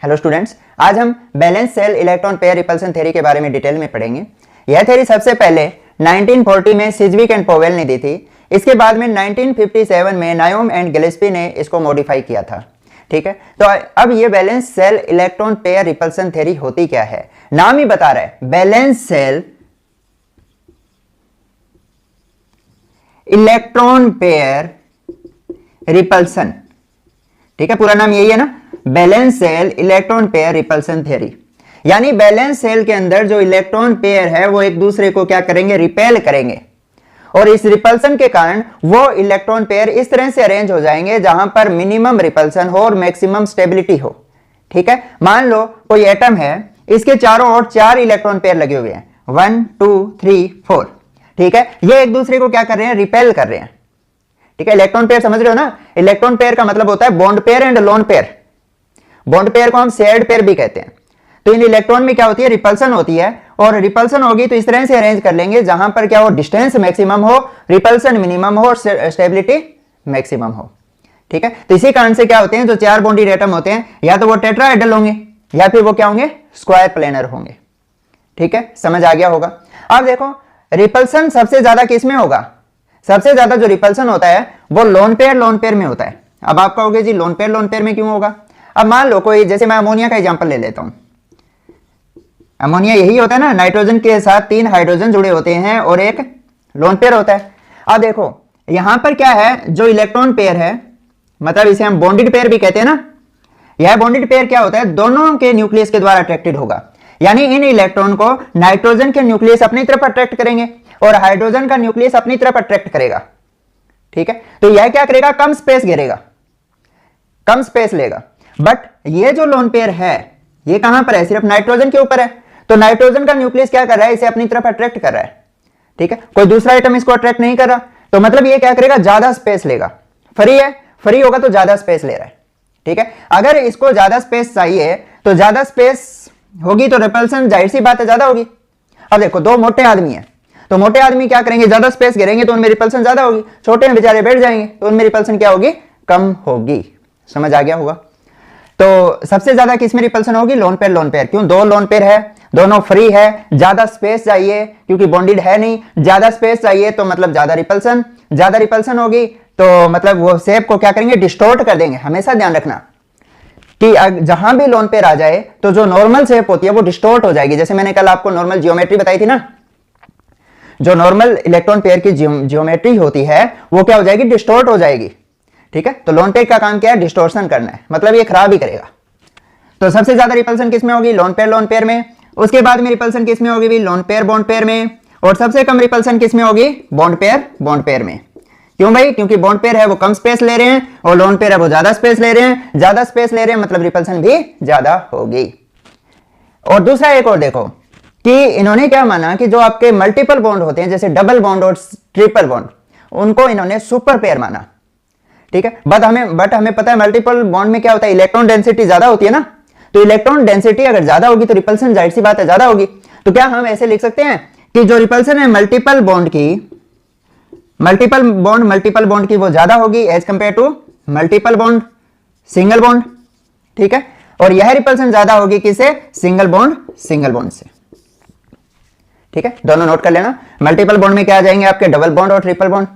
Hello students, आज हम balance cell electron pair repulsion theory के बारे में डिटेल में पढ़ेंगे। यह थ्योरी सबसे पहले 1940 में सिज्विक एंड पोवेल ने दी थी। इसके बाद में 1957 में नायोम एंड गिलेस्पी ने इसको मॉडिफाई किया था। ठीक है, तो अब ये balance cell electron pair repulsion theory होती क्या है, नाम ही बता रहा है, balance cell electron pair repulsion. ठीक है, पूरा नाम यही है ना, balance cell electron pair repulsion theory. यानी बैलेंस सेल के अंदर जो इलेक्ट्रॉन पेयर है वो एक दूसरे को क्या करेंगे, रिपेल करेंगे, और इस रिपल्सन के कारण वो इलेक्ट्रॉन पेयर इस तरह से अरेंज हो जाएंगे जहां पर मिनिमम रिपल्सन हो और मैक्सिमम स्टेबिलिटी हो। ठीक है, मान लो कोई एटम है, इसके चारों ओर 4 इलेक्ट्रॉन पेयर लगे हुए हैं, 1 2 3 4। ठीक है, ये एक दूसरे को क्या कर रहे हैं, रिपेल कर रहे हैं। ठीक है, इलेक्ट्रॉन पेयर समझ रहे हो ना, इलेक्ट्रॉन पेयर का मतलब होता है bond pair and lone pair. Bond pair को हम शेयर्ड पेयर भी कहते हैं। तो इन इलेक्ट्रॉन में क्या होती है, रिपल्सन होती है, और रिपल्सन होगी तो इस तरह से अरेंज कर लेंगे जहां पर क्या हो, डिस्टेंस मैक्सिमम हो, रिपल्सन मिनिमम हो और स्टेबिलिटी मैक्सिमम हो। ठीक है, तो इसी कारण से क्या होते हैं, जो 4 बॉन्डेड एटम होते हैं या तो वो टेट्राहेड्रल होंगे या फिर वो क्या होंगे, स्क्वायर प्लेनर होंगे। ठीक है, समझ आ गया होगा। अब देखो रिपल्सन सबसे ज्यादा किस में होगा, सबसे ज्यादा जो रिपल्सन होता है वो लोन पेयर में होता है। अब आप कहोगे जी लोन पेयर में क्यों होगा। अब मान लो कोई, जैसे मैं अमोनिया का एग्जांपल ले लेता हूं। अमोनिया यही होता है ना, नाइट्रोजन के साथ 3 हाइड्रोजन जुड़े होते हैं और एक लोन पेयर होता है। अब देखो यहां पर क्या है, जो इलेक्ट्रॉन पेयर है, मतलब इसे हम बॉन्डेड पेयर भी कहते हैं ना, यह बॉन्डेड पेयर क्या होता है, दोनों के न्यूक्लियस के द्वारा अट्रैक्टेड होगा। यानी इन इलेक्ट्रॉन को नाइट्रोजन के न्यूक्लियस अपनी तरफ अट्रैक्ट करेंगे और हाइड्रोजन का न्यूक्लियस अपनी तरफ अट्रैक्ट करेगा। ठीक है, तो यह क्या करेगा, कम स्पेस घेरेगा, कम स्पेस लेगा। बट ये जो लोन पेयर है ये कहां पर है, सिर्फ नाइट्रोजन के ऊपर है, तो नाइट्रोजन का न्यूक्लियस क्या कर रहा है, इसे अपनी तरफ अट्रैक्ट कर रहा है। ठीक है, कोई दूसरा आइटम इसको अट्रैक्ट नहीं कर रहा, तो मतलब ये क्या करेगा, ज्यादा स्पेस लेगा। फ्री है, फ्री होगा तो ज्यादा स्पेस ले रहा है। ठीक है, अगर इसको ज्यादा स्पेस चाहिए तो ज्यादा स्पेस होगी तो रिपल्सन जाहिर सी बात है ज्यादा होगी। अब देखो 2 मोटे आदमी है, तो मोटे आदमी क्या करेंगे, ज्यादा स्पेस घेरेंगे तो उनमें रिपल्सन ज्यादा होगी, छोटे में बेचारे बैठ जाएंगे तो उनमें रिपल्सन क्या होगी, कम होगी। समझ आ गया होगा। तो सबसे ज्यादा किसमें रिपल्सन होगी, लोन पेयर। क्यों, 2 लोन पेयर है, दोनों फ्री है, ज्यादा स्पेस चाहिए क्योंकि बॉन्डेड है नहीं, ज्यादा स्पेस चाहिए तो मतलब ज्यादा रिपल्सन होगी, तो मतलब वो शेप को क्या करेंगे, डिस्टॉर्ट कर देंगे। हमेशा ध्यान रखना कि जहां भी लोन पेयर आ जाए तो जो नॉर्मल शेप होती है वो डिस्टॉर्ट हो जाएगी। जैसे मैंने कल आपको नॉर्मल जियोमेट्री बताई थी ना, जो नॉर्मल इलेक्ट्रॉन पेयर की जियोमेट्री होती है वो क्या हो जाएगी, डिस्टॉर्ट हो जाएगी। ठीक है, तो लोन पेयर का काम क्या है, डिस्टॉर्शन करना है, मतलब ये खराब ही करेगा। तो सबसे ज्यादा रिपल्सन किसमें होगी, लोन पेयर में। उसके बाद में रिपल्सन किसमें होगी भी, लोन पेयर बॉन्ड पेयर में। और सबसे कम रिपल्सन किसमें होगी, बॉन्ड पेयर में। क्यों भाई, क्योंकि बॉन्ड पेयर है वो कम स्पेस ले रहे हैं और लोन पेयर है वो ज्यादा स्पेस ले रहे हैं। ज्यादा स्पेस ले रहे हैं मतलब रिपल्सन भी ज्यादा होगी। और दूसरा एक और देखो कि इन्होंने क्या माना कि जो आपके मल्टीपल बॉन्ड होते हैं, जैसे डबल बॉन्ड और ट्रिपल बॉन्ड, उनको इन्होंने सुपर पेयर माना। ठीक है, बट हमें पता है मल्टीपल बॉन्ड में क्या होता है, इलेक्ट्रॉन डेंसिटी ज्यादा होती है ना, तो इलेक्ट्रॉन डेंसिटी अगर ज्यादा होगी तो रिपल्सन जाहिर सी बात है ज्यादा होगी। तो क्या हम ऐसे लिख सकते हैं कि जो रिपल्सन है मल्टीपल बॉन्ड की वो ज्यादा होगी as compare to multiple bond single bond. ठीक है, और यह रिपल्सन ज्यादा होगी किससे, सिंगल बॉन्ड से। ठीक है, दोनों नोट कर लेना। मल्टीपल बॉन्ड में क्या आ जाएंगे आपके, डबल बॉन्ड और ट्रिपल बॉन्ड।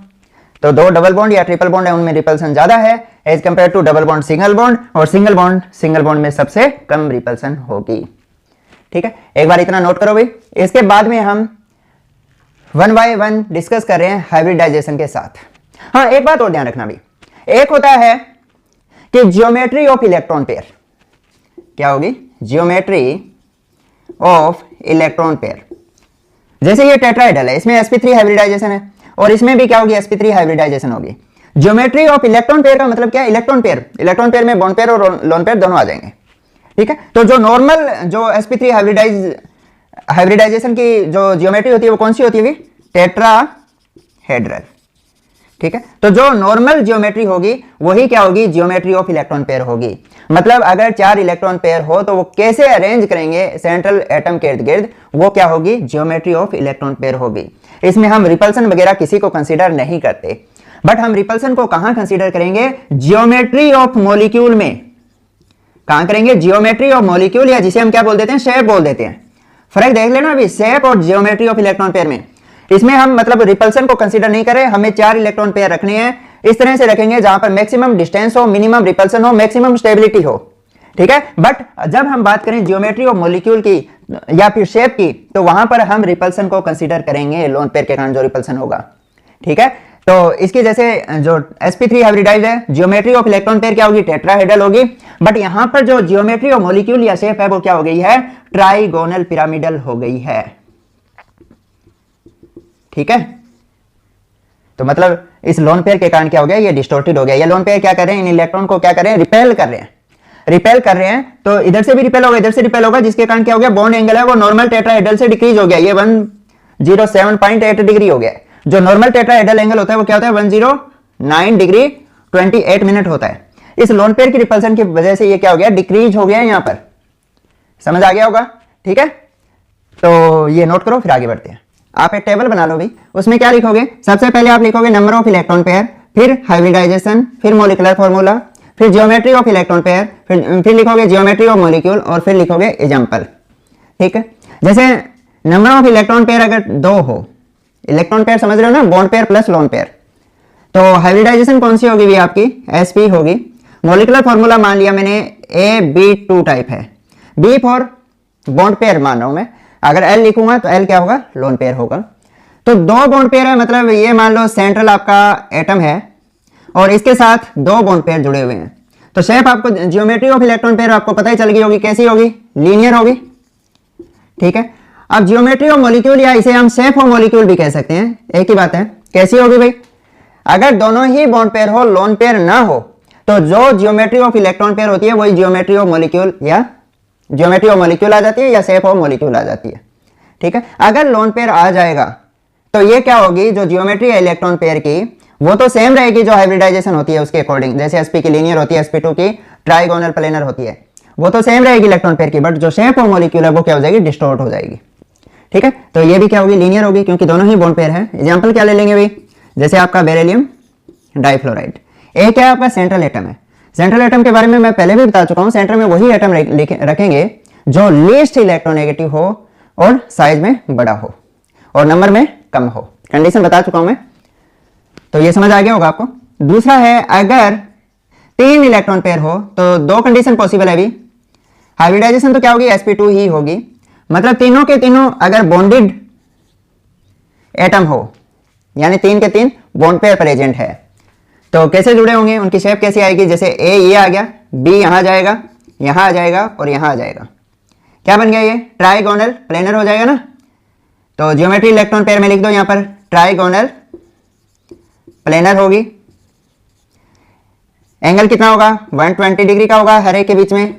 तो 2 डबल बॉन्ड या ट्रिपल बॉन्ड है उनमें रिपल्सन ज्यादा है as compare to double bond single bond, और सिंगल बॉन्ड में सबसे कम रिपल्सन होगी। ठीक है, एक बार इतना नोट करो भाई। इसके बाद में हम 1 by 1 डिस्कस कर रहे हैं हाइब्रिडाइजेशन के साथ। हाँ, एक बात और ध्यान रखना भी, एक होता है कि जियोमेट्री ऑफ इलेक्ट्रॉन पेयर, क्या होगी, जियोमेट्री ऑफ इलेक्ट्रॉन पेयर। जैसे ये टेट्राहेड्रल है, इसमें sp3 हाइब्रिडाइजेशन है और इसमें भी क्या होगी, sp3 हाइब्रिडाइजेशन होगी। ज्योमेट्री ऑफ इलेक्ट्रॉन पेयर का मतलब क्या है, इलेक्ट्रॉन पेयर में बॉन्ड पेयर और लोन पेयर दोनों आ जाएंगे। ठीक है, तो जो नॉर्मल जो sp3 हाइब्रिडाइजेशन की जो ज्योमेट्री होती है वो कौन सी होती है, टेट्राहेड्रल। ठीक है, तो जो नॉर्मल ज्योमेट्री होगी वही क्या होगी, ज्योमेट्री ऑफ इलेक्ट्रॉन पेयर होगी। मतलब अगर 4 इलेक्ट्रॉन पेयर हो तो वो कैसे अरेंज करेंगे सेंट्रल एटम के इर्द गिर्द, वो क्या होगी, ज्योमेट्री ऑफ इलेक्ट्रॉन पेयर होगी। इसमें हम रिपल्सन वगैरह किसी को कंसीडर नहीं करते, बट हम रिपल्सन को कहां कंसीडर करेंगे, ज्योमेट्री ऑफ मॉलिक्यूल में कहां करेंगे, जियोमेट्री ऑफ मॉलिक्यूल, या जिसे हम क्या बोल देते हैं, शेप बोल देते हैं। फर्क देख लेना अभी शेप और जियोमेट्री ऑफ इलेक्ट्रॉन पेयर में। इसमें हम मतलब रिपल्सन को कंसीडर नहीं करें, हमें 4 इलेक्ट्रॉन पेयर रखने हैं। इस तरह से रखेंगे जहां पर मैक्सिमम डिस्टेंस हो, मिनिमम रिपल्सन हो, मैक्सिमम स्टेबिलिटी हो, ठीक है। बट जब हम बात करें जियोमेट्री ऑफ मॉलिक्यूल की या फिर शेप की, तो वहां पर हम रिपल्सन को कंसीडर करेंगे, लोन पेयर के कारण जो रिपल्सन होगा, ठीक है। तो इसकी जैसे जो sp3 हाइब्रिडाइज है, जियोमेट्री ऑफ इलेक्ट्रॉन पेयर क्या होगी, टेट्राहेड्रल होगी। बट यहां पर जो जियोमेट्री ऑफ मॉलिक्यूल या शेप है वो क्या हो गई है, ट्राइगोनल पिरामिडल हो गई है, ठीक है। तो मतलब इस लोन पेयर के कारण क्या हो गया, ये डिस्टोर्टेड हो गया। ये लोन पेयर क्या कर रहे हैं, इन इलेक्ट्रॉन को क्या कर रहे हैं, रिपेल कर रहे हैं, रिपेल कर रहे हैं। तो इधर से भी रिपेल होगा, इधर से रिपेल होगा, जिसके कारण क्या हो गया, बॉन्ड एंगल है वो नॉर्मल टेट्राहेड्रल से डिक्रीज हो गया, ये 107.8 डिग्री हो गया। जो नॉर्मल टेट्राहेड्रल एंगल होता है वो क्या होता है, 109 डिग्री 28 मिनट होता है। इस लोन पेयर की रिपल्सन की वजह से ये क्या हो गया, डिक्रीज हो गया यहां पर, समझ आ गया होगा, ठीक है। तो ये नोट करो, फिर आगे बढ़ते हैं। आप एक टेबल बना लो भाई, उसमें क्या लिखोगे, सबसे पहले आप लिखोगे नंबर ऑफ इलेक्ट्रॉन पेयर, फिर हाइब्रिडाइजेशन, फिर मॉलिक्यूलर फॉर्मूला, फिर जियोमेट्री ऑफ इलेक्ट्रॉन पेयर, फिर लिखोगे जियोमेट्री ऑफ मॉलिक्यूल, और फिर लिखोगे एग्जांपल, ठीक है। जैसे नंबर ऑफ इलेक्ट्रॉन पेयर अगर 2 हो, इलेक्ट्रॉन पेयर समझ रहे हो ना, bond pair plus lone pair, तो हाइब्रिडाइजेशन कौन सी होगी भी आपकी, sp होगी। मॉलिक्यूलर फॉर्मूला मान लिया मैंने AB2 टाइप है, B फॉर बॉन्ड पेयर मान रहा हूं मैं, अगर L लिखूंगा तो L क्या होगा, लोन पेयर होगा। तो 2 बॉन्ड पेयर है, मतलब ये मान लो सेंट्रल आपका एटम है और इसके साथ 2 बॉन्ड पेयर जुड़े हुए हैं। तो शेप आपको, जियोमेट्री ऑफ इलेक्ट्रॉन पेयर आपको पता ही चल गई होगी, कैसी होगी, लीनियर होगी, ठीक है। अब जियोमेट्री ऑफ मॉलिक्यूल या इसे हम शेप ऑफ मॉलिक्यूल भी कह सकते हैं, एक ही बात है। कैसी होगी भाई, अगर दोनों ही बॉन्ड पेयर हो, लोन पेयर ना हो, तो जो जियोमेट्री ऑफ इलेक्ट्रॉन पेयर होती है वही जियोमेट्री ऑफ मॉलिक्यूल या जियोमेट्री ऑफ मॉलिक्यूल आ जाती है, या शेप ऑफ मॉलिक्यूल आ जाती है, ठीक है। अगर लोन पेयर आ जाएगा तो ये क्या होगी, जो जियोमेट्री है इलेक्ट्रॉन पेयर की वो तो सेम रहेगी जो हाइब्रिडाइजेशन होती है उसके अकॉर्डिंग, जैसे sp की लीनियर होती है, sp2 की ट्राइगोनल प्लेनर होती है, वो तो सेम रहेगी इलेक्ट्रॉन पेयर की। बट जो शेप ऑफ मॉलिक्यूल है वो क्या हो जाएगी, डिस्टॉर्ट हो जाएगी, ठीक है। तो ये भी क्या होगी, लीनियर होगी, क्योंकि दोनों ही बॉन्ड पेयर है। एग्जांपल क्या ले लेंगे भाई, जैसे आपका बेरिलियम डाइफ्लोराइड, एक क्या आपका सेंट्रल एटम है। सेंट्रल एटम के बारे में मैं पहले भी बता चुका हूं, सेंटर में वही एटम रखेंगे जो लीस्ट इलेक्ट्रोनेगेटिव हो और साइज में बड़ा हो और नंबर में कम हो। कंडीशन बता चुका हूं मैं, तो ये समझ आ गया होगा आपको। दूसरा है, अगर 3 इलेक्ट्रॉन पेयर हो तो 2 कंडीशन पॉसिबल है अभी। हाइब्रिडाइजेशन तो क्या होगी, sp2 ही होगी, मतलब तीनों के तीनों अगर बॉन्डेड एटम हो, यानी 3 के 3 बॉन्ड पेयर प्रेजेंट है, तो कैसे जुड़े होंगे, उनकी शेप कैसी आएगी, जैसे A ये आ गया, B यहां जाएगा, यहां आ जाएगा और यहां आ जाएगा, क्या बन गया, ये ट्राइगोनल प्लेनर हो जाएगा ना। तो जियोमेट्री इलेक्ट्रॉन पेयर में लिख दो यहां पर ट्राइगोनल प्लेनर होगी। एंगल कितना होगा, 120 डिग्री का होगा हर एक के बीच में।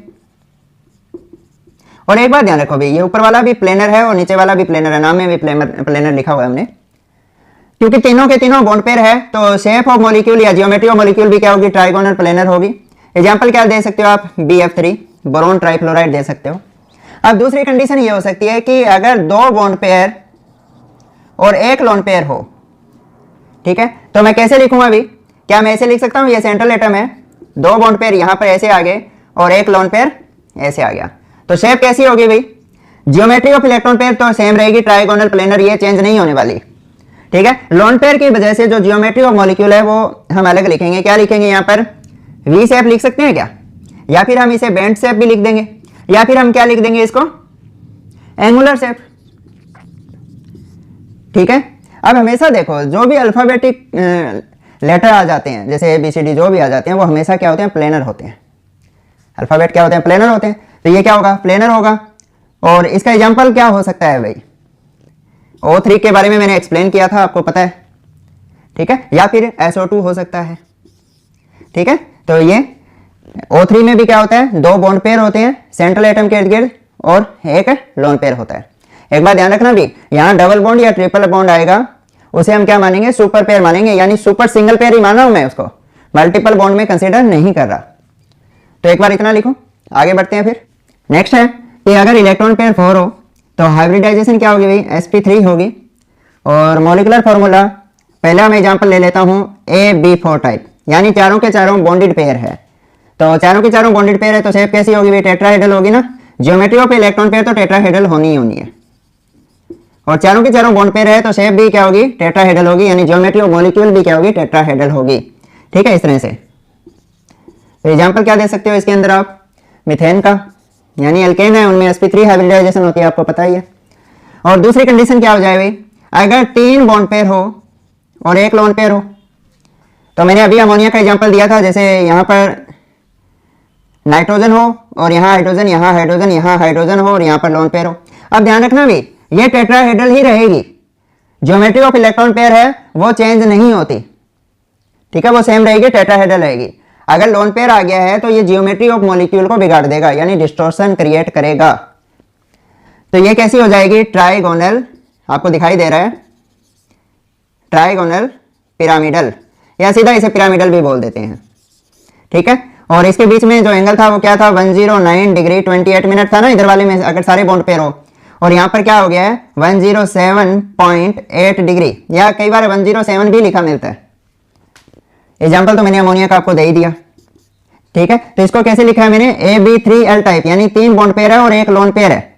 और एक बात ध्यान रखो भाई, ये ऊपर वाला भी प्लेनर है और नीचे वाला भी प्लेनर है, नाम में भी प्लेनर लिखा हुआ है हमने, क्योंकि तीनों के तीनों बॉन्ड पेयर है। तो शेप ऑफ मॉलिक्यूल या जियोमेट्री ऑफ मॉलिक्यूल भी क्या होगी, ट्राइगोनल प्लेनर होगी। एग्जांपल क्या दे सकते हो आप, BF3 बोरोन ट्राइफ्लोराइड दे सकते हो। अब दूसरी कंडीशन ये हो सकती है कि अगर 2 बॉन्ड पेयर और 1 लोन पेयर हो, ठीक है, तो मैं कैसे लिखूंगा अभी, क्या मैं ऐसे लिख सकता हूं, ये सेंट्रल एटम है, 2 बॉन्ड पेयर यहां पर ऐसे आ गए और 1 लोन पेयर ऐसे आ गया, तो शेप कैसी होगी भाई, जियोमेट्री ऑफ इलेक्ट्रॉन पेयर तो सेम रहेगी, ट्राइगोनल प्लेनर, ये चेंज नहीं होने वाली, ठीक है। लोन पेयर की वजह से जो जियोमेट्री ऑफ मॉलिक्यूल है वो हम अलग लिखेंगे। क्या लिखेंगे यहां पर, वी शेप लिख सकते हैं क्या, या फिर हम इसे बेंट शेप भी लिख देंगे, या फिर हम क्या लिख देंगे इसको, एंगुलर शेप, ठीक है। अब हमेशा देखो जो भी अल्फाबेटिक लेटर आ जाते हैं, जैसे ABCD जो भी आ जाते हैं, वो हमेशा क्या होते हैं, प्लेनर होते हैं। अल्फाबेट क्या होते हैं, प्लेनर होते हैं। तो ये क्या होगा, प्लेनर होगा। और इसका एग्जांपल क्या हो सकता है भाई, O3 के बारे में मैंने एक्सप्लेन किया था, आपको पता है, ठीक है, या फिर SO2 हो सकता है, ठीक है। तो ये O3 में भी क्या होता है, 2 बॉन्ड पेयर होते हैं सेंट्रल एटम के इर्द गिर्द और 1 लोन पेयर होता है। एक बात ध्यान रखना भी, यहाँ डबल बॉन्ड या ट्रिपल बॉन्ड आएगा उसे हम क्या मानेंगे, सुपर पेयर मानेंगे, यानी सुपर सिंगल पेयर ही मान रहा हूं मैं उसको, मल्टीपल बॉन्ड में कंसीडर नहीं कर रहा। तो एक बार इतना लिखो, आगे बढ़ते हैं। फिर नेक्स्ट है कि अगर इलेक्ट्रॉन पेयर 4 हो तो हाइब्रिडाइजेशन क्या होगी भाई, sp3 होगी। और मॉलिक्यूलर फॉर्मूला पहला मैं एग्जांपल ले लेता हूं AB4 टाइप, यानी चारों के चारों बॉन्डेड पेयर है, तो चारों की चारों बॉन्डेड पेयर है तो शेप कैसी होगी भाई, टेट्राहेड्रल होगी ना। ज्योमेट्री ऑफ इलेक्ट्रॉन पेयर तो टेट्राहेड्रल होनी ही होनी है, और चारों की चारों बॉन्ड पेयर है तो शेप भी क्या होगी, टेट्राहेड्रल होगी, यानी ज्योमेट्री ऑफ मॉलिक्यूल भी क्या होगी, टेट्राहेड्रल होगी। ठीक है, इस तरह से। तो एग्जांपल क्या दे सकते हो इसके अंदर आप, मीथेन का, यानी एल्केन है उनमें sp3 हाइब्रिडाइजेशन होती है, आपको पता ही है। और दूसरी कंडीशन क्या हो जाए भाई, अगर 3 बॉन्ड पेयर हो और 1 लोन पेयर हो। तो मैंने अभी अमोनिया का एग्जांपल दिया था, जैसे यहाँ पर नाइट्रोजन हो और यहाँ हाइड्रोजन, यहाँ हाइड्रोजन, यहाँ हाइड्रोजन हो और यहाँ पर लोन पेयर हो। अब ध्यान रखना भी, ये टेट्राहेड्रल ही रहेगी, ज्योमेट्री ऑफ इलेक्ट्रॉन पेयर है वो चेंज नहीं होती। ठीक है, वो सेम रहेगी, टेट्राहेड्रल रहेगी। अगर लोन पेयर आ गया है तो ये जियोमेट्री ऑफ मॉलिक्यूल को बिगाड़ देगा, यानी डिस्टॉर्शन क्रिएट करेगा। तो ये कैसी हो जाएगी, ट्राइगोनल, आपको दिखाई दे रहा है, ट्राइगोनल पिरामिडल, या सीधा इसे पिरामिडल भी बोल देते हैं। ठीक है, और इसके बीच में जो एंगल था वो क्या था, 109 डिग्री 28 मिनट था ना इधर वाले में, अगर सारे बॉन्ड पेयर हो। और यहाँ पर क्या हो गया है 107.8 डिग्री, या कई बार 107 भी लिखा मिलता है। एग्जाम्पल तो मैंने अमोनिया का आपको दे ही दिया। ठीक है, तो इसको कैसे लिखा है मैंने, AB3L टाइप, यानी 3 बॉन्ड पेयर है और 1 लोन पेयर है।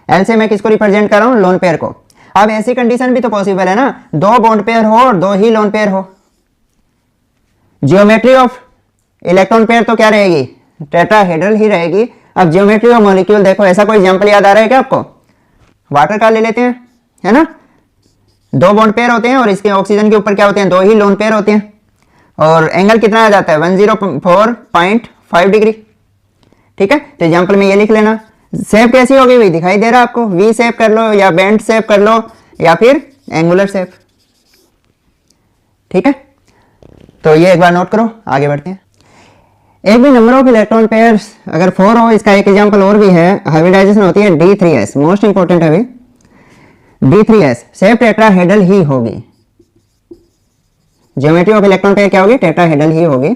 एल से मैं किसको रिप्रेजेंट कर रहा हूँ, लोन पेयर को। अब ऐसी कंडीशन भी तो पॉसिबल है ना, 2 बॉन्ड पेयर हो और 2 ही लोन पेयर हो। जियोमेट्री ऑफ इलेक्ट्रॉन पेयर तो क्या रहेगी, टेट्राहेड्रल ही रहेगी। अब जियोमेट्री ऑफ मॉलिक्यूल देखो, ऐसा कोई एग्जांपल याद आ रहा है क्या आपको, वाटर का ले लेते हैं, है ना। 2 बॉन्ड पेयर होते हैं और इसके ऑक्सीजन के ऊपर क्या होते हैं, 2 ही लोन पेयर होते हैं, और एंगल कितना आ जाता है 104.5 डिग्री। ठीक है, तो एग्जांपल में ये लिख लेना। शेप कैसी होगी भाई, दिखाई दे रहा है आपको, वी शेप कर लो या बैंड शेप कर लो या फिर एंगुलर शेप। ठीक है, तो ये एक बार नोट करो, आगे बढ़ते हैं। एक भी नंबर ऑफ इलेक्ट्रॉन पेयर्स अगर 4 हो, इसका एक एग्जांपल और भी है, हाइब्रिडाइजेशन होती है D3S, मोस्ट इंपॉर्टेंट है भाई, D3S शेप टेट्राहेड्रल ही होगी। ज्योमेट्री ऑफ इलेक्ट्रॉन पेयर क्या होगी, टेट्राहेड्रल ही होगी।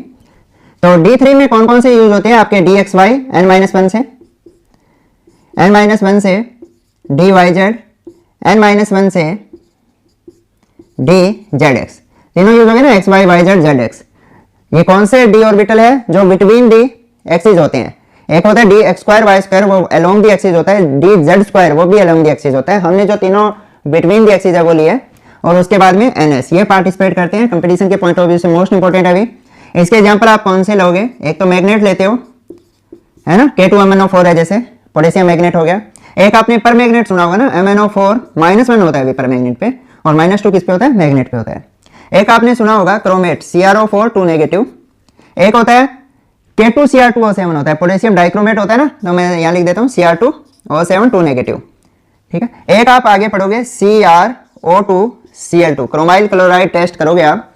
तो D3 में कौन कौन से यूज होते हैं आपके, DXY n-1 से, n-1 से DYZ, n-1 से DZX, तीनों यूज हो गए ना, XY YZ ZX। ये कौन से डी ऑर्बिटल है, जो बिटवीन दी एक्सिस होते हैं। एक होता है DX2Y2, वो अलोंग दी एक्सिस होता है, DZ2 वो भी अलोंग दी एक्सिस होता है। हमने जो तीनों बिटवीन दी एक्सिस है वो लिए, और उसके बाद में NS, ये पार्टिसिपेट करते हैं कंपटीशन के पॉइंट ऑफ व्यू से, मोस्ट इंपॉर्टेंट है अभी। इसके एग्जाम्पल आप कौन से लोगे, एक तो मैग्नेट लेते हो, है ना, K2MnO4 है, जैसे पोटेशियम मैग्नेट हो गया। एक आपने पर मैग्नेट सुना होगा ना, MnO4 -1 होता है अभी पर मैग्नेट पे, और -2 किस पे होता है, मैग्नेट पे होता है। एक आपने सुना होगा क्रोमेट, CrO4 2 नेगेटिव। एक होता है K2Cr2O7 होता है, पोटेशियम डाइक्रोमेट होता है ना, तो मैं यहाँ लिख देता हूँ Cr2O7 2 नेगेटिव। ठीक है, एक आप आगे पढ़ोगे CrO2Cl2, क्रोमाइल क्लोराइड टेस्ट करोगे आप,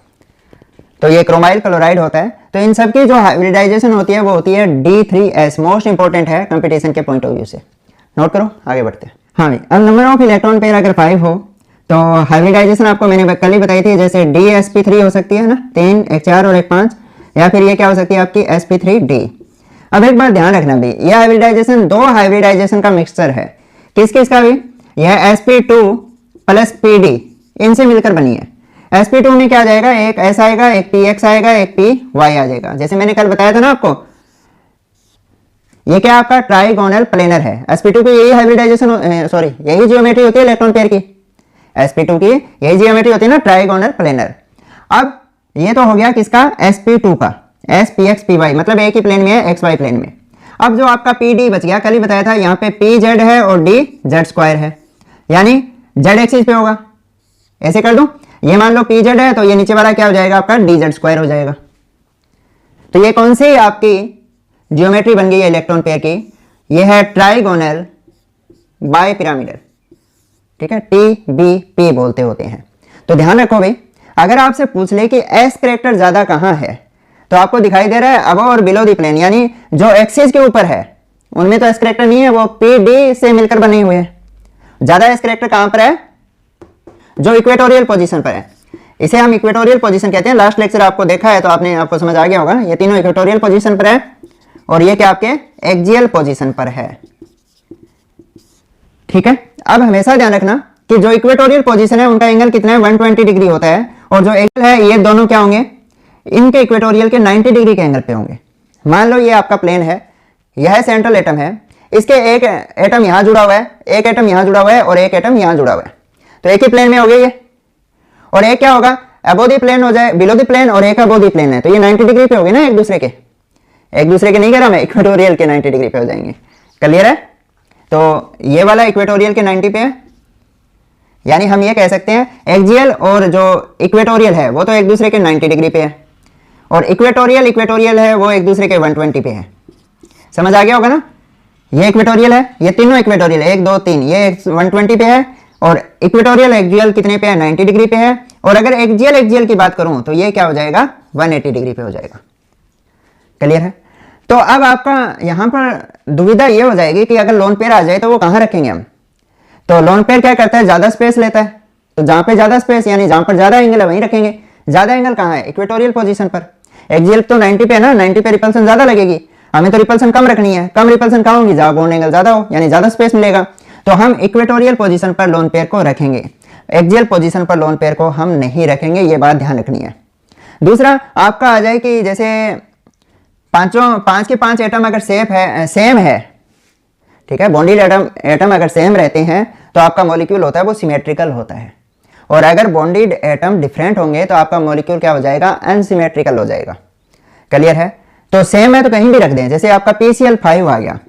तो ये क्रोमाइल क्लोराइड होता है। तो इन सब की जो हाइब्रिडाइजेशन होती है वो होती है D3S, मोस्ट इंपॉर्टेंट है कंपटीशन के पॉइंट ऑफ व्यू से। नोट करो, आगे बढ़ते हैं। हाँ भाई, अब नंबर ऑफ इलेक्ट्रॉन पेयर अगर 5 हो तो हाइब्रिडाइजेशन आपको मैंने कल ही बताई थी, जैसे DsP3 हो सकती है ना, 3 एक 4 और एक 5, या फिर ये क्या हो सकती है आपकी sp3d। अब एक बार ध्यान रखना भी, यह हाइब्रिडाइजेशन 2 हाइब्रिडाइजेशन का मिक्सचर है। किस किस का भी, यह sp2 प्लस pd इनसे मिलकर बनी है। sp2 में क्या आ जाएगा, एक s आएगा, एक px आएगा, एक py आ जाएगा। जैसे मैंने कल बताया था ना आपको, ये क्या आपका ट्राइगोनल प्लेनर है। sp2 की यही हाइब्रिडाइजेशन, सॉरी यही जियोमेट्री होती है इलेक्ट्रॉन पेयर की, sp2 की यही जियोमेट्री होती है ना, ट्राइगोनल प्लेनर। अब ये तो हो गया किसका, sp2 का, s px py, मतलब एक ही प्लेन में है, xy प्लेन में। अब जो आपका pd बच गया, कल ही बताया था, यहाँ पे pz है और dz2 है, यानी z एक्सिस पे होगा। ऐसे कर दूं, ये मान लो pz है तो ये नीचे वाला क्या हो जाएगा आपका, dz2 हो जाएगा। तो ये कौन सी आपकी जियोमेट्री बन गई है इलेक्ट्रॉन पेयर की, ये है ट्राइगोनल बाय पिरामिडल। ठीक है, TBP बोलते होते हैं। तो ध्यान रखो भाई, अगर आपसे पूछ ले कि एस करेक्टर ज्यादा कहां है, तो आपको दिखाई दे रहा है अबव और बिलो द प्लेन, यानी जो एक्सिस के ऊपर है उनमें तो एस करेक्टर नहीं है, वो PD से मिलकर बने हुए हैं। ज्यादा एस करेक्टर कहां पर है, जो इक्वेटोरियल पोजीशन पर है, इसे हम इक्वेटोरियल पोजीशन कहते हैं। लास्ट लेक्चर आपको देखा है तो आपको समझ आ गया होगा, ये तीनों इक्वेटोरियल पोजीशन पर है और ये क्या आपके एक्सियल पोजीशन पर है। ठीक है, अब हमेशा ध्यान रखना कि जो इक्वेटोरियल पोजीशन है उनका एंगल कितना है, 120 डिग्री होता है, और जो एंगल है ये दोनों क्या होंगे, इनके इक्वेटोरियल के 90 डिग्री के एंगल पे होंगे। मान लो ये आपका प्लेन है, यह सेंट्रल एटम है, इसके एक एटम यहाँ जुड़ा हुआ है, एक एटम यहाँ जुड़ा हुआ है और एक एटम यहाँ जुड़ा हुआ है, तो एक ही प्लेन में हो गया ये। और एक क्या होगा, अबो द प्लेन हो जाए, बिलो द प्लेन, और एक अबो द प्लेन है, तो ये 90 डिग्री पे हो गए ना एक दूसरे के। एक दूसरे के नहीं कह रहा मैं, इक्वेटोरियल के 90 डिग्री पे हो जाएंगे। क्लियर है? तो ये वाला इक्वेटोरियल के 90 पे है, यानी हम ये कह सकते हैं एक्सियल और जो इक्वेटोरियल है वो तो एक दूसरे के 90 डिग्री पे है, और इक्वेटोरियल है वो एक दूसरे के 120 पे है। समझ आ गया होगा ना? ये इक्वेटोरियल है, ये तीनों इक्वेटोरियल, 1 2 3, ये 120 पे है, और इक्वेटोरियल एक्सियल कितने पे है, 90 डिग्री पे है। और अगर एक्सियल की बात करूं तो ये क्या हो जाएगा, 180 डिग्री पे हो जाएगा। क्लियर है? तो अब आपका यहां पर दुविधा ये हो जाएगी कि अगर लोन पेयर आ जाए तो वो कहां रखेंगे हम। तो लोन पेयर क्या करता है, ज्यादा स्पेस लेता है, तो जहां पे ज्यादा स्पेस यानी जहां पर ज्यादा एंगल है वहीं रखेंगे। ज्यादा एंगल कहां है, इक्वेटोरियल पोजीशन पर। एक्सियल तो 90 पे है ना, 90 पे रिपल्सन ज्यादा लगेगी, हमें तो रिपल्सन कम रखनी है। कम रिपल्सन कहां होगी, जहां बॉन्ड एंगल ज्यादा हो, यानी ज्यादा स्पेस मिलेगा, तो हम इक्वेटोरियल पोजीशन पर लोन पेयर को रखेंगे। एक्सियल पोजीशन पर लोन पेयर को हम नहीं रखेंगे, ये बात ध्यान रखनी है। दूसरा आपका आ जाए कि जैसे पांच के 5 एटम अगर सेम है, ठीक है, बॉन्डेड एटम अगर सेम रहते हैं तो आपका मॉलिक्यूल होता है वो सिमेट्रिकल होता है, और अगर बॉन्डेड एटम डिफरेंट होंगे तो आपका मॉलिक्यूल क्या हो जाएगा, अनसिमेट्रिकल हो जाएगा। क्लियर है? तो सेम है तो कहीं भी रख दें, जैसे आपका PCl5 आ गया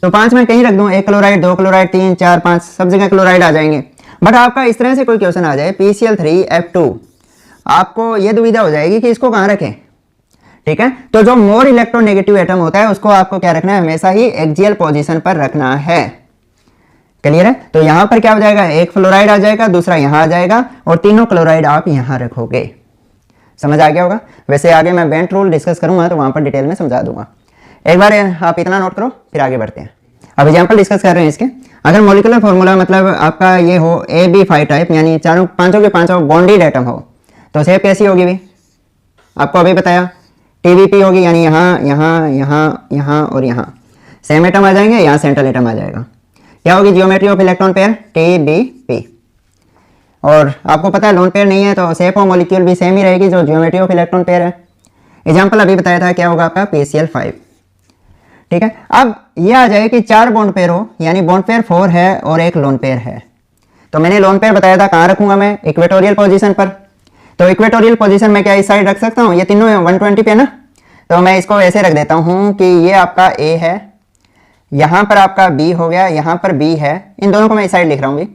तो 5 में कहीं रख दूं, 1 क्लोराइड 2 क्लोराइड 3 4 5 सब जगह क्लोराइड आ जाएंगे। बट आपका इस तरह से कोई क्वेश्चन आ जाए PCl3F2, आपको यह दुविधा हो जाएगी कि इसको कहां रखें। ठीक है, तो जो मोर इलेक्ट्रोनेगेटिव एटम होता है उसको आपको क्या रखना है, हमेशा ही एक्सियल पोजीशन पर रखना है। क्लियर है? तो यहां पर क्या हो जाएगा, एक फ्लोराइड आ जाएगा, दूसरा यहां आ जाएगा, और तीनों क्लोराइड आप यहां रखोगे। समझ आ गया होगा? वैसे आगे मैं बेंट रूल डिस्कस करूंगा तो वहां पर डिटेल में समझा दूंगा। एक बार आप इतना नोट करो फिर आगे बढ़ते हैं। अब एग्जाम्पल डिस्कस कर रहे हैं इसके। अगर मोलिकुलर फॉर्मूला मतलब आपका ये हो AB5 टाइप, यानी पांचों के पांचों बॉन्डेड एटम हो, तो शेप कैसी होगी भी आपको अभी बताया, TBP होगी, यानी यहाँ यहाँ यहाँ यहाँ और यहाँ सेम एटम आ जाएंगे, यहाँ सेंट्रल एटम आ जाएगा। क्या होगी geometry of electron pair, TBP। और आपको पता है लोन पेयर नहीं है तो शेप ऑफ मॉलिक्यूल भी सेम ही रहेगी जो जियोमेट्री ऑफ इलेक्ट्रॉन पेयर है। एग्जाम्पल अभी बताया था, क्या होगा आपका PCl5। ठीक है, अब ये आ जाए कि 4 बॉन्ड पेयर हो, यानी बॉन्ड पेयर 4 है और एक लोन पेयर है। तो मैंने लोन पेयर बताया था कहाँ रखूंगा मैं, इक्वेटोरियल पोजीशन पर। तो इक्वेटोरियल पोजीशन में क्या इस साइड रख सकता हूँ, ये तीनों 120 पे ना, तो मैं इसको ऐसे रख देता हूँ कि ये आपका A है, यहाँ पर आपका B हो गया, यहाँ पर B है, इन दोनों को मैं इस साइड लिख रहा हूँ,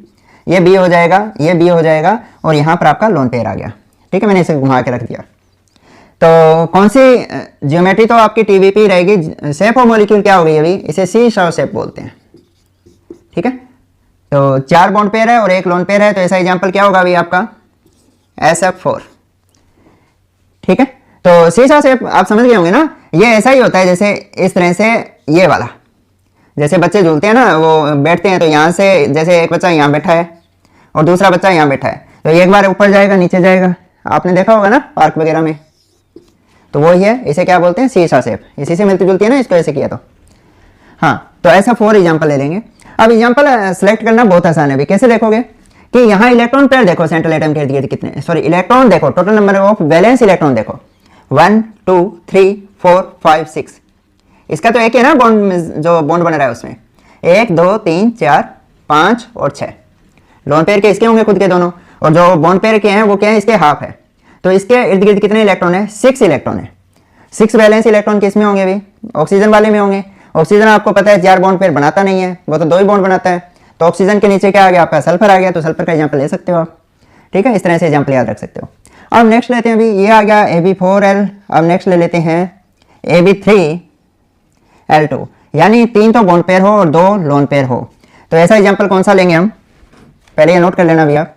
ये B हो जाएगा, ये B हो जाएगा, और यहाँ पर आपका लोन पेयर आ गया। ठीक है, मैंने इसे घुमा के रख दिया। तो कौन सी ज्योमेट्री तो आपकी TBP रहेगी। शेप ऑफ मॉलिक्यूल क्या होगी अभी, इसे सी शॉ शेप बोलते हैं। ठीक है, तो 4 बॉन्ड पेयर है और एक लोन पेयर है, तो ऐसा एग्जांपल क्या होगा अभी आपका SF4। ठीक है, तो सी शॉ शेप आप समझ गए होंगे ना, ये ऐसा ही होता है जैसे इस तरह से ये वाला, जैसे बच्चे झूलते हैं ना, वो बैठते हैं तो यहाँ से जैसे एक बच्चा यहाँ बैठा है और दूसरा बच्चा यहाँ बैठा है, तो एक बार ऊपर जाएगा नीचे जाएगा, आपने देखा होगा ना पार्क वगैरह में, तो वही है, इसे क्या बोलते हैं सी शॉ शेप। इसी से मिलती जुलती है ना, इसको ऐसे किया तो। हाँ, तो ऐसा 4 एग्जाम्पल ले लेंगे। अब एग्जाम्पल सेलेक्ट करना बहुत आसान है। अभी कैसे देखोगे कि यहाँ इलेक्ट्रॉन पेयर देखो, सेंट्रल एटम के इर्द गिर्द कितने, सॉरी इलेक्ट्रॉन देखो, total number of valence electron देखो 1 2 3 4 5 6। इसका तो एक है ना बॉन्ड, जो बॉन्ड बन रहा है उसमें 1 2 3 4 5 और 6। लोन पेयर के इसके होंगे खुद के दोनों, और जो बॉन्ड पेयर के हैं वो क्या है, इसके हाफ है। तो इसके इर्द गिर्द कितने इलेक्ट्रॉन है, 6 इलेक्ट्रॉन है। 6 वैलेंस इलेक्ट्रॉन किसमें होंगे अभी, ऑक्सीजन वाले में होंगे। ऑक्सीजन आपको पता है 4 बॉन्ड पेयर बनाता नहीं है, वो तो 2 ही बॉन्ड बनाता है। तो ऑक्सीजन के नीचे क्या आ गया आपका, सल्फर आ गया, तो सल्फर का एग्जाम्पल ले सकते हो आप। ठीक है, इस तरह से एग्जाम्पल याद रख सकते हो। अब नेक्स्ट लेते हैं, अभी ये आ गया AB4L। अब नेक्स्ट ले लेते हैं AB3L2, यानी 3 तो बॉन्ड पेयर हो और 2 लोन पेयर हो। तो ऐसा एग्जाम्पल कौन सा लेंगे हम, पहले ये नोट कर लेना भैया।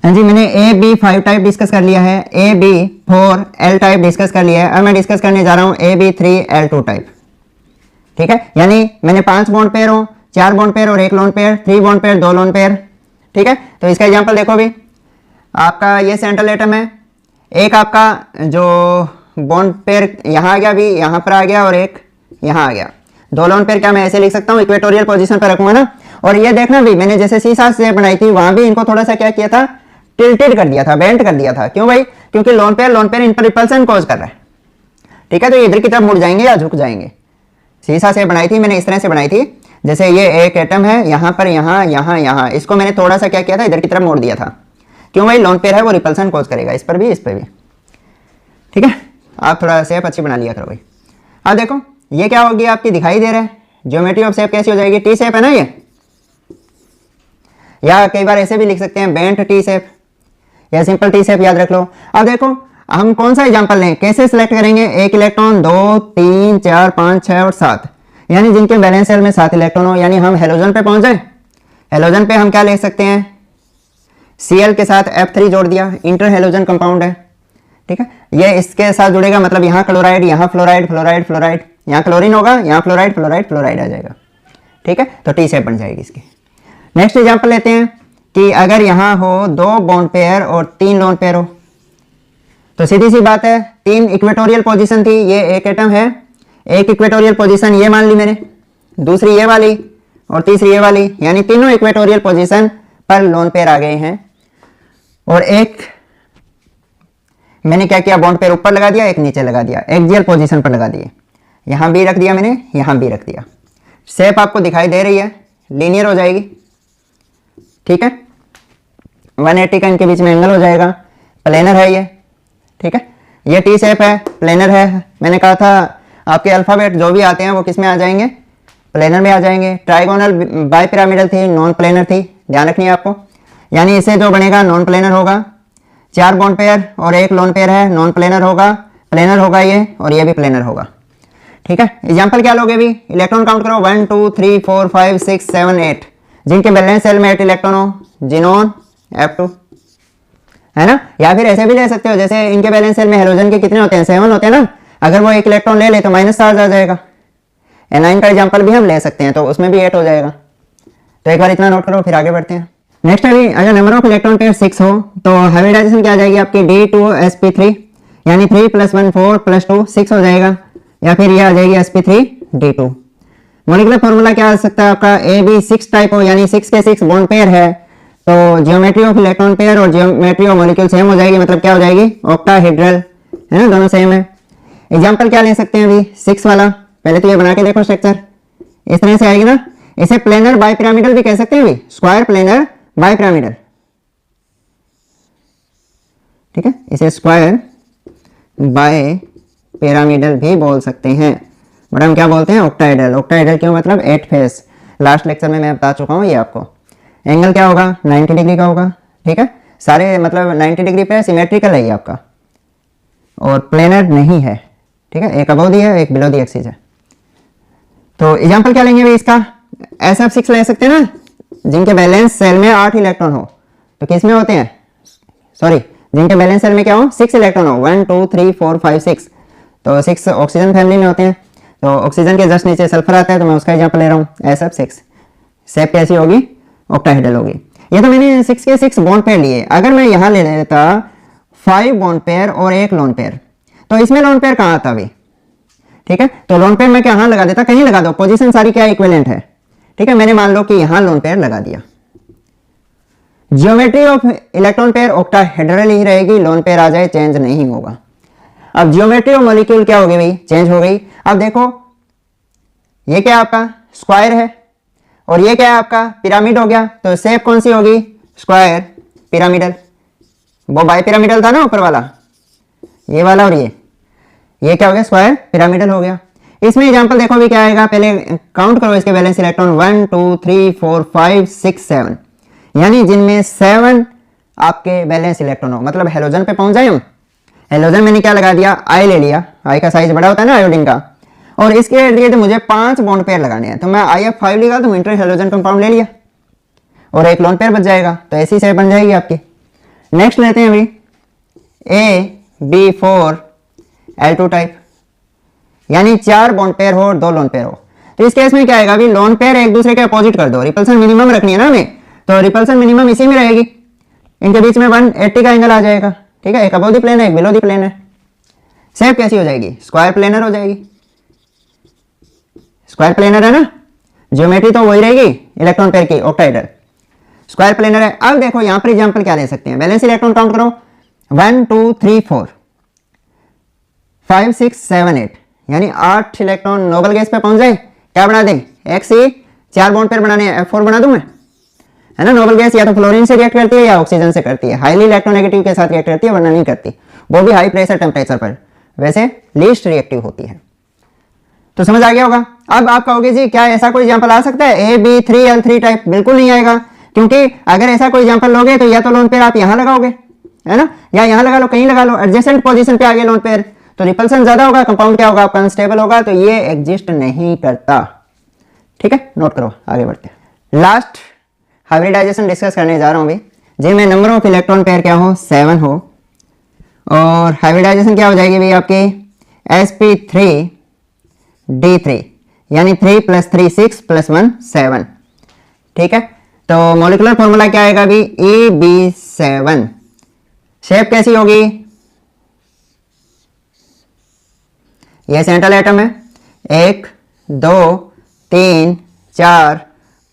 हाँ जी, मैंने AB5 टाइप डिस्कस कर लिया है, AB4L टाइप डिस्कस कर लिया है। अब मैं डिस्कस करने जा रहा हूँ AB3L2 टाइप। ठीक है, यानी मैंने 5 बॉन्ड पेयर हो, 4 बॉन्ड पेयर और 1 lone pair, 3 bond pair 2 lone pair. ठीक है, तो इसका एग्जांपल देखो भी, आपका ये सेंट्रल एटम है, एक आपका जो बॉन्ड पेयर यहाँ आ गया भी, यहाँ पर आ गया, और एक यहाँ आ गया। 2 लोन पेयर क्या मैं ऐसे लिख सकता हूँ, इक्वेटोरियल पोजीशन पर रखूंगा ना। और ये देखना भी, मैंने जैसे सी शॉ शेप बनाई थी वहां भी इनको थोड़ा सा क्या किया था, टिल्टेड कर दिया था, बेंट कर दिया था। क्यों भाई, क्योंकि लोन पेयर इन पर रिपल्सन कॉज कर रहा है। ठीक है, तो ये इधर की तरफ मुड़ जाएंगे या झुक जाएंगे। सीसा से बनाई थी मैंने, इस तरह से बनाई थी, जैसे ये एक एटम है यहाँ पर, यहाँ यहाँ यहाँ, इसको मैंने थोड़ा सा क्या किया था, इधर की तरफ मोड़ दिया था। क्यों भाई, लोन पेयर है वो रिपल्सन कॉज करेगा, इस पर भी इस पर भी। ठीक है, आप थोड़ा शेप अच्छी बना लिया करो भाई। अब देखो ये क्या होगी आपकी, दिखाई दे रहा है ज्योमेट्री ऑफ शेप कैसी हो जाएगी, टी शेप है ना ये, या कई बार ऐसे भी लिख सकते हैं बेंट टी शेप या सिंपल टी शेप, याद रख लो। अब देखो हम कौन सा एग्जांपल लें, कैसे सिलेक्ट करेंगे, एक इलेक्ट्रॉन, 2 3 4 5 6 और 7, यानी जिनके वैलेंस शेल में 7 इलेक्ट्रॉन हो, यानी हम हेलोजन पे पहुंच जाए। हेलोजन पे हम क्या ले सकते हैं, Cl के साथ F3 जोड़ दिया, इंटर हेलोजन कंपाउंड है। ठीक है, ये इसके साथ जुड़ेगा, मतलब यहाँ क्लोराइड, यहाँ फ्लोराइड, फ्लोराइड फ्लोराइड, यहाँ क्लोरीन होगा, यहाँ फ्लोराइड फ्लोराइड फ्लोराइड आ जाएगा। ठीक है, तो टी शेप बन जाएगी इसकी। नेक्स्ट एग्जांपल लेते हैं कि अगर यहाँ हो 2 बॉन्ड पेयर और 3 लोन पेयर हो, तो सीधी सी बात है 3 इक्वेटोरियल पोजीशन थी, ये एक एटम है, एक इक्वेटोरियल पोजीशन ये मान ली मैंने, दूसरी ये वाली और तीसरी ये वाली, यानी तीनों इक्वेटोरियल पोजीशन पर लोन पेयर आ गए हैं। और एक मैंने क्या किया, बॉन्ड पेयर ऊपर लगा दिया, एक नीचे लगा दिया, एक्सियल पोजीशन पर लगा दिए, यहाँ भी रख दिया मैंने, यहाँ भी रख दिया। शेप आपको दिखाई दे रही है, लीनियर हो जाएगी। ठीक है, 180 का इनके बीच में एंगल हो जाएगा, प्लेनर है ये। ठीक है, ये टी शेप है, प्लेनर है। मैंने कहा था आपके अल्फाबेट जो भी आते हैं वो किस में आ जाएंगे, प्लेनर में आ जाएंगे। ट्राइगोनल बाई पिरामिडल थी, नॉन प्लेनर थी, ध्यान रखनी है आपको। यानी इसे जो बनेगा नॉन प्लेनर होगा, 4 बॉन्ड पेयर और 1 लोन पेयर है, नॉन प्लेनर होगा, प्लेनर होगा ये, और ये भी प्लेनर होगा। ठीक है, एग्जाम्पल क्या लोगे भी, इलेक्ट्रॉन काउंट करो, 1 2 3 4 5 6 7 8, जिनके बैलेंस सेल में 8 इलेक्ट्रॉन हो, जिनोन F2, है ना। या फिर ऐसे भी ले सकते हो, जैसे इनके बैलेंस सेल में हेलोजन के कितने होते हैं, 7 होते हैं ना, अगर वो 1 इलेक्ट्रॉन ले ले तो माइनस चार्ज आ जाएगा। एनाइन का एग्जाम्पल भी हम ले सकते हैं, तो उसमें भी 8 हो जाएगा। तो एक बार इतना नोट करो, फिर आगे बढ़ते हैं। नेक्स्ट अभी अगर नंबर ऑफ इलेक्ट्रॉन पेयर 6 हो तो हाइब्रिडाइजेशन क्या आ जाएगी आपकी, D2sp3, यानी 3 + 1 4 + 2 6 हो जाएगा, या फिर ये आ जाएगी sp3d2। मॉलिक्यूलर फॉर्मूला क्या आ सकता है आपका, AB6 टाइप हो, यानी 6 के 6 बॉन्ड पेयर है, तो जियोमेट्री ऑफ इलेक्ट्रॉन पेयर और जियोमेट्री ऑफ मॉलिक्यूल सेम हो जाएगी, मतलब क्या हो जाएगी, ऑक्टाहेड्रल, है ना, दोनों सेम है। एग्जाम्पल क्या ले सकते हैं अभी, 6 वाला, पहले तो ये बना के देखो स्ट्रक्चर, इस तरह से आएगी ना। इसे प्लेनर बाई पिरामिडल भी कह सकते हैं अभी, स्क्वायर प्लेनर बाई पिरामिडल। ठीक है, इसे स्क्वायर बाय पिरामिडल भी बोल सकते हैं, बट हम क्या बोलते हैं, ऑक्टाहेड्रल। ऑक्टाहेड्रल क्यों, मतलब 8 फेस, लास्ट लेक्चर में मैं बता चुका हूँ ये आपको। एंगल क्या होगा, 90 डिग्री का होगा। ठीक है, सारे मतलब 90 डिग्री पे सिमेट्रिकल है ये आपका, और प्लेनर नहीं है। ठीक है, एक अबव दी है, एक बिलो दी एक्सिस है। तो एग्जांपल क्या लेंगे भाई इसका, SF6 ले सकते हैं ना, जिनके बैलेंस सेल में 8 इलेक्ट्रॉन हो, तो किस में होते हैं, सॉरी, जिनके बैलेंस सेल में क्या हो, 6 इलेक्ट्रॉन हो, 1 2 3 4 5 6, तो 6 ऑक्सीजन फैमिली में होते हैं। तो ऑक्सीजन के जस्ट नीचे सल्फर आता है, तो मैं उसका एग्जांपल ले रहा हूँ, SF6। शेप कैसी होगी, ऑक्टाहेड्रल होगी। ये तो मैंने 6 के 6 बॉन्ड पेयर लिए। अगर मैं यहाँ ले लेता 5 बॉन्ड पेयर और 1 लोन पेयर, तो इसमें लोन पेयर कहाँ आता भाई। ठीक है, तो लोन पेयर मैं कहाँ लगा देता, कहीं लगा दो, पोजीशन सारी क्या इक्विवेलेंट है। ठीक है, मैंने मान लो कि यहाँ लोन पेयर लगा दिया। Geometry of electron pair octahedral ही रहेगी, लोन पेयर आ जाए चेंज नहीं होगा। अब जियोमेट्री ऑफ मॉलिक्यूल क्या हो गई भाई, चेंज हो गई। अब देखो ये क्या आपका स्क्वायर है, और ये क्या है आपका पिरामिड हो गया, तो शेप कौन सी होगी, स्क्वायर पिरामिडल। वो बाई पिरामिडल था ना ऊपर वाला, ये वाला, और ये क्या हो गया, स्क्वायर पिरामिडल हो गया। इसमें एग्जांपल देखो भी क्या आएगा, पहले काउंट करो इसके वैलेंस इलेक्ट्रॉन, 1 2 3 4 5 6 7, यानी जिनमें 7 आपके वैलेंस इलेक्ट्रॉन हो, मतलब हेलोजन पे पहुंच जाए हम। हेलोजन मैंने क्या लगा दिया, आई ले लिया, आई का साइज बड़ा होता है ना आयोडीन का, और इसके इर्द गिर्द मुझे 5 बॉन्ड पेयर लगाने हैं, तो मैं IF5 लिखा, तो इंटर हेलोजन कंपाउंड ले लिया, और 1 लोन पेयर बच जाएगा, तो ऐसी शेप बन जाएगी आपकी। नेक्स्ट लेते हैं अभी AB4 L2 टाइप, यानी 4 बॉन्ड पेयर हो और 2 लोन पेयर हो। तो इस केस में क्या आएगा, अभी लोन पेयर एक दूसरे के अपोजिट कर दो, रिपल्सन मिनिमम रखनी है ना हमें, तो रिपल्सन मिनिमम इसी में रहेगी, इनके बीच में 180 का एंगल आ जाएगा। ठीक है, एक अबव दी प्लेन है, एक बिलो दी प्लेन है। शेप कैसी हो जाएगी, स्क्वायर प्लेनर हो जाएगी, स्क्वायर प्लेनर है ना, ज्योमेट्री तो वही रहेगी इलेक्ट्रॉन पेयर की, ऑक्टाहेड्रल, स्क्वायर प्लेनर है। अब देखो यहाँ पर एग्जांपल क्या ले सकते हैं, वैलेंस इलेक्ट्रॉन काउंट करो, 1 2 3 4 5 6 7 8 यानी 8 इलेक्ट्रॉन नोबल गैस पे पहुंच जाए, क्या बना दें, XE 4 बॉन्ड पेयर बनाने हैं, F4 बना दूं मैं, है ना। नोबल गैस या तो फ्लोरीन से रिएक्ट करती है या ऑक्सीजन से करती है, हाईली इलेक्ट्रोनेगेटिव के साथ रिएक्ट करती है, वरना नहीं करती, वो भी हाई प्रेशर टेम्परेचर पर, वैसे लीस्ट रिएक्टिव होती है। तो समझ आ गया होगा। अब आप कहोगे जी क्या ऐसा कोई एग्जांपल आ सकता है AB3L3 टाइप? बिल्कुल नहीं आएगा, क्योंकि अगर ऐसा कोई एग्जांपल लोगे तो या तो लोन पेयर आप यहां लगाओगे, है ना, या यहां लगा लो, कहीं लगा लो, एडजेसेंट पोजीशन पे आ गए लोन पेयर, तो रिपल्सन ज्यादा होगा, कंपाउंड क्या होगा, आपका अनस्टेबल होगा, तो ये एग्जिस्ट नहीं करता। ठीक है, नोट करो, आगे बढ़ते हैं। लास्ट हाइब्रिडाइजेशन डिस्कस करने जा रहा हूं भी, जिनमें नंबर ऑफ इलेक्ट्रॉन पेयर क्या हो, 7 हो, और हाइब्रिडाइजेशन क्या हो जाएगी भाई आपकी sp3d3 यानी 3 + 3 6 + 1 7। ठीक है, तो मॉलिक्यूलर फॉर्मूला क्या आएगा अभी, EB7। शेप कैसी होगी, ये सेंट्रल एटम है, 1 2 3 4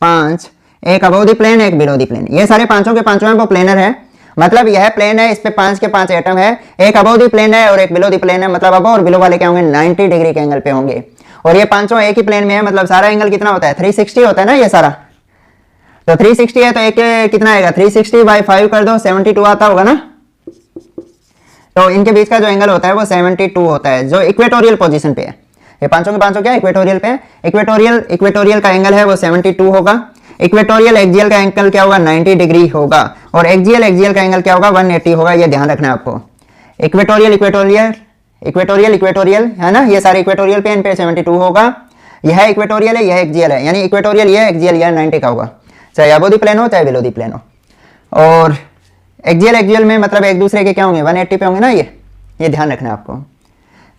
5, एक अबव द प्लेन, एक बिलो द प्लेन, ये सारे पांचों के पांचों हैं वो प्लेनर है, मतलब यह प्लेन है, इस पे 5 के 5 एटम है, एक अबव द प्लेन है और एक बिलो द प्लेन है, मतलब अबव और बिलो वाले क्या होंगे, 90 डिग्री के एंगल पे होंगे, और ये पांचों एक ही प्लेन में है, मतलब सारा एंगल कितना होता है, 360 होता है ना ये सारा, तो 360 है तो एक कितना आएगा, 360/5 कर दो, 72 आता होगा ना, तो इनके बीच का जो एंगल होता है वो 72 होता है, जो इक्वेटोरियल पोजीशन पे है, ये पांचों के पांचों क्या इक्वेटोरियल पे है, इक्वेटोरियल का एंगल है वो 72 होगा, इक्वेटोरियल एक्सियल का एंगल क्या होगा, 90 डिग्री होगा, और एक्सियल का एंगल क्या होगा, 180 होगा, ये ध्यान रखना है आपको। इक्वेटोरियल है ना, ये सारे इक्वेटोरियल पे, इन पे 72 होगा, यह इक्वेटोरियल है, यह एक्सियल है, यानी इक्वेटोरियल ये एक्सियल यह 90 का होगा, चाहे अबव द प्लेन हो चाहे बिलो द प्लेन हो, और एक्सियल में मतलब एक दूसरे के क्या होंगे, 180 पे होंगे ना, ये ध्यान रखना है आपको।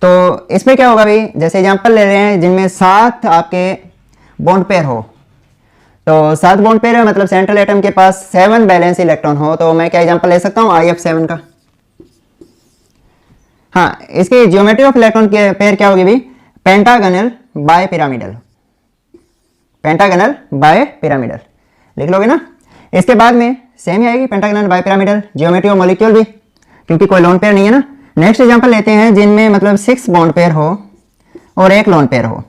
तो इसमें क्या होगा भाई, जैसे एग्जांपल ले रहे हैं जिनमें 7 आपके बॉन्ड पेयर हो, तो 7 बॉन्ड पेयर है, मतलब सेंट्रल एटम के पास 7 बैलेंस इलेक्ट्रॉन हो, तो मैं क्या एग्जांपल ले सकता हूँ, IF7 का। हाँ, इसकी ज्योमेट्री ऑफ इलेक्ट्रॉन के पेयर क्या होगी भी, पेंटागनल बाय पिरामिडल, लिख लोगे ना। इसके बाद में सेम ही आएगी, pentagonal bipyramidal, geometry of molecule भी, क्योंकि कोई लोन पेयर नहीं है ना। नेक्स्ट एग्जांपल लेते हैं जिनमें मतलब 6 बॉन्ड पेयर हो और एक लोन पेयर हो।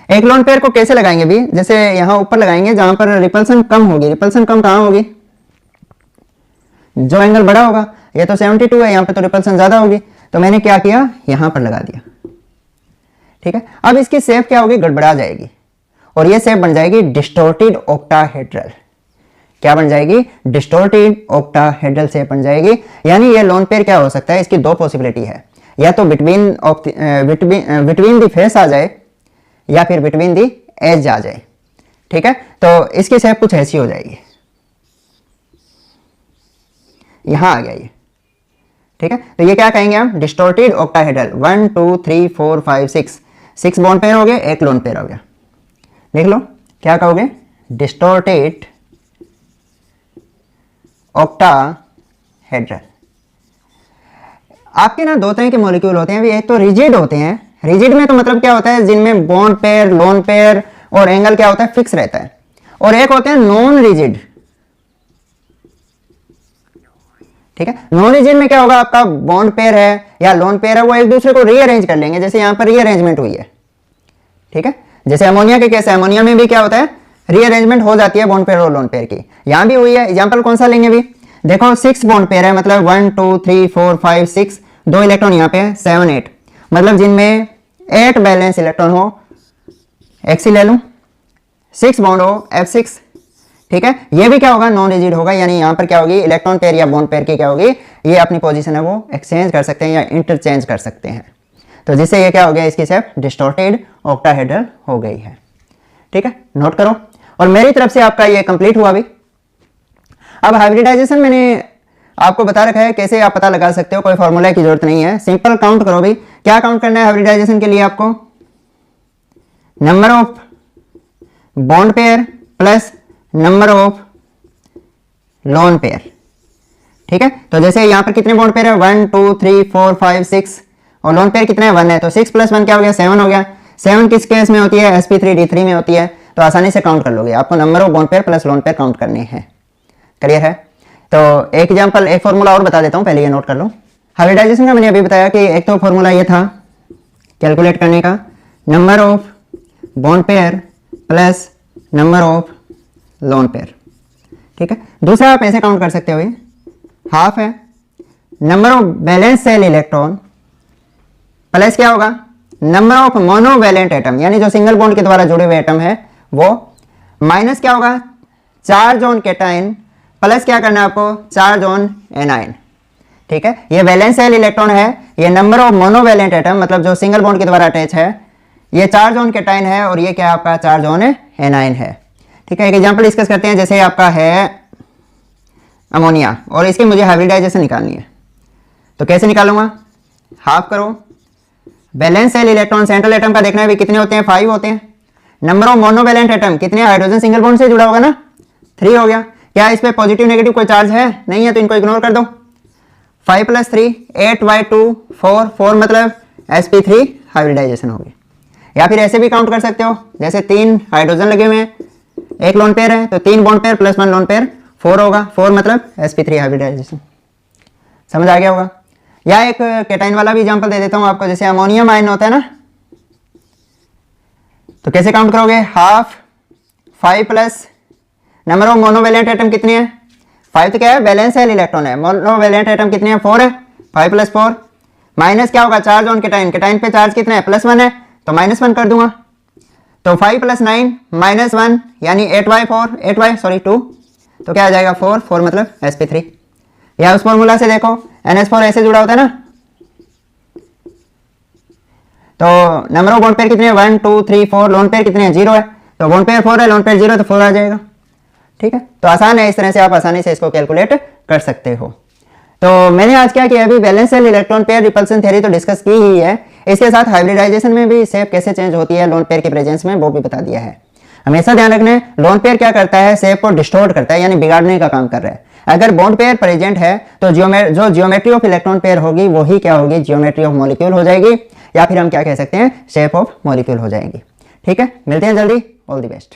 एक लोन पेयर को कैसे लगाएंगे भी, जैसे यहाँ ऊपर लगाएंगे जहां पर रिपल्सन कम होगी, रिपल्सन कम कहाँ होगी, जो एंगल बड़ा होगा, ये तो 72 है, यहाँ पे तो रिपल्सन ज्यादा होगी, तो मैंने क्या किया, यहां पर लगा दिया। ठीक है, अब इसकी शेप क्या होगी, गड़बड़ा जाएगी, और ये शेप बन जाएगी डिस्टोर्टेड ऑक्टाहेड्रल। क्या बन जाएगी, डिस्टोर्टेड ऑक्टाहेड्रल शेप बन जाएगी, यानी ये लोन पेयर क्या हो सकता है, इसकी 2 पॉसिबिलिटी है, या तो बिटवीन द फेस आ जाए या फिर बिटवीन दी एज आ जाए। ठीक है, तो इसकी शेप कुछ ऐसी हो जाएगी, यहां आ गया ये। ठीक है, तो ये क्या कहेंगे हम, डिस्टोर्टेड ऑक्टाहेड्रल। 1 2 3 4 5 6 बॉन्ड पेयर हो गए, एक लोन पेयर हो गया, देख लो क्या कहोगे, डिस्टोर्टेड ऑक्टाहेड्रल। आपके ना 2 तरह के मॉलिक्यूल होते हैं, एक तो रिजिड होते हैं, रिजिड में तो मतलब क्या होता है, जिनमें बॉन्ड पेयर, लोन पेयर और एंगल क्या होता है, फिक्स रहता है, और एक होते हैं नॉन रिजिड। ठीक है, नॉन रिजिड में क्या होगा, आपका बॉन्ड पेयर है या लोन पेयर है, वो एक दूसरे को रीअरेंज कर लेंगे, जैसे यहां पर रीअरेंजमेंट हुई है। ठीक है, जैसे अमोनिया के केस है, अमोनिया में भी क्या होता है, रीअरेंजमेंट हो जाती है बॉन्ड पेयर और लोन पेयर की, यहां भी हुई है। एग्जांपल कौन सा लेंगे भी, देखो 6 बॉन्ड पेयर है, मतलब 1 2 3 4 5 6, 2 इलेक्ट्रॉन यहाँ पे है, 7 8, मतलब जिनमें 8 बैलेंस इलेक्ट्रॉन हो, एक्सी ले लूं, 6 बॉन्ड हो, F6। ठीक है, ये भी क्या होगा, नॉन रिजिड होगा, यानी यहाँ पर क्या होगी, इलेक्ट्रॉन पेयर या बॉन्ड पेयर की क्या होगी, ये अपनी पोजीशन है वो एक्सचेंज कर सकते हैं या इंटरचेंज कर सकते हैं, तो जिससे ये क्या हो गया, इसकी शेप डिस्टोर्टेड ऑक्टाहेड्रल हो गई है। ठीक है, नोट करो, और मेरी तरफ से आपका ये कंप्लीट हुआ भी। अब हाइब्रिडाइजेशन मैंने आपको बता रखा है, कैसे आप पता लगा सकते हो, कोई फॉर्मूला की जरूरत नहीं है, सिंपल काउंट करो भाई। क्या काउंट करना है हाइब्रिडाइजेशन के लिए आपको, number of bond pair plus number of lone pair. ठीक है, तो जैसे यहां पर कितने बॉन्ड पेयर है, 1 2 3 4 5 6, और लोन पेयर कितने है, 1 है, तो 6 + 1 क्या हो गया, 7 हो गया। 7 किस केस में होती है, sp3d3 में होती है, तो आसानी से काउंट कर लोगे। आपको number of bond pair plus lone pair count करने हैं। क्लियर है, तो एक फॉर्मूला और बता देता हूं, पहले ये नोट कर लो। हाइब्रिडाइजेशन का मैंने अभी बताया कि एक तो फॉर्मूला ये था कैलकुलेट करने का, number of bond pair plus number of lone pair. ठीक है, दूसरा आप ऐसे काउंट कर सकते हो, ये हाफ है number of balance cell electron plus क्या होगा नंबर ऑफ मोनोवैलेंट एटम, यानी जो सिंगल बॉन्ड के द्वारा जुड़े हुए एटम है वो, माइनस क्या होगा चार्ज ऑन कैटायन प्लस क्या करना है आपको चार्ज ऑन एनायन। ठीक है, ये वैलेंस सेल इलेक्ट्रॉन है, ये नंबर ऑफ मोनोवैलेंट एटम मतलब जो सिंगल बॉन्ड के द्वारा अटैच है, ये चार्ज ऑन कैटायन है और ये क्या आपका चार्ज ऑन एनायन है। ठीक है, एक एग्जांपल डिस्कस करते हैं, जैसे आपका है अमोनिया और इसकी मुझे हाइब्रिडाइजेशन निकालनी है, तो कैसे निकालूंगा, हाफ करो balance cell electron central atom का देखना है भी कितने होते हैं 5 होते हैं, नंबर ऑफ मोनोवैलेंट एटम कितने हाइड्रोजन सिंगल बॉन्ड से जुड़ा होगा ना 3 हो गया। क्या इस पे पॉजिटिव नेगेटिव कोई चार्ज है, नहीं है, तो इनको इग्नोर कर दो। 5 + 3 8/2 4 4 मतलब sp3 हाइब्रिडाइजेशन हो गई। या फिर ऐसे भी काउंट कर सकते हो, जैसे 3 हाइड्रोजन लगे हुए हैं, एक लोन पेयर है तो 3 bond pair plus 1 lone pair 4 होगा, 4 मतलब sp3 हाइब्रिडाइजेशन। समझ आ गया होगा। या एक कैटाइन वाला भी एग्जांपल दे देता हूं आपको, जैसे अमोनियम आयन होता है ना, तो कैसे काउंट करोगे, half 5 plus number of monovalent atom कितने हैं 5, तो क्या है बैलेंस सेल इलेक्ट्रॉन है, मोनोवैलेंट एटम कितने हैं 4 है, 5 + 4 माइनस क्या होगा चार्ज ऑन कैटाइन, कैटाइन पे चार्ज कितना है +1 है तो -1 कर दूंगा, तो 5 + 9 -1 यानी 2, तो क्या आ जाएगा 4 मतलब sp3। या उस फॉर्मूला से देखो NH4 ऐसे जुड़ा होता है ना, तो नंबर ऑफ बॉन्ड पेयर कितने हैं 1 2 3 4, लोन पेयर कितने हैं 0 है, तो बॉन्ड पेयर 4 है, लोन पेयर 0 है तो 4 आ जाएगा। ठीक है, तो आसान है, इस तरह से आप आसानी से इसको कैलकुलेट कर सकते हो। तो मैंने आज क्या किया, अभी balance cell electron pair repulsion theory तो डिस्कस की ही है, इसके साथ हाइब्रिडाइजेशन में भी शेप कैसे चेंज होती है लोन पेयर के प्रेजेंस में वो भी बता दिया है। हमेशा ध्यान रखना है लोन पेयर क्या करता है, शेप को डिस्टोर्ट करता है यानी बिगाड़ने का काम कर रहा है। अगर बॉन्ड पेयर प्रेजेंट है तो जो जियोमेट्री ऑफ इलेक्ट्रॉन पेयर होगी वही क्या होगी, जियोमेट्री ऑफ मॉलिक्यूल हो जाएगी, या फिर हम क्या कह सकते हैं शेप ऑफ मॉलिक्यूल हो जाएगी। ठीक है, मिलते हैं जल्दी, ऑल द बेस्ट।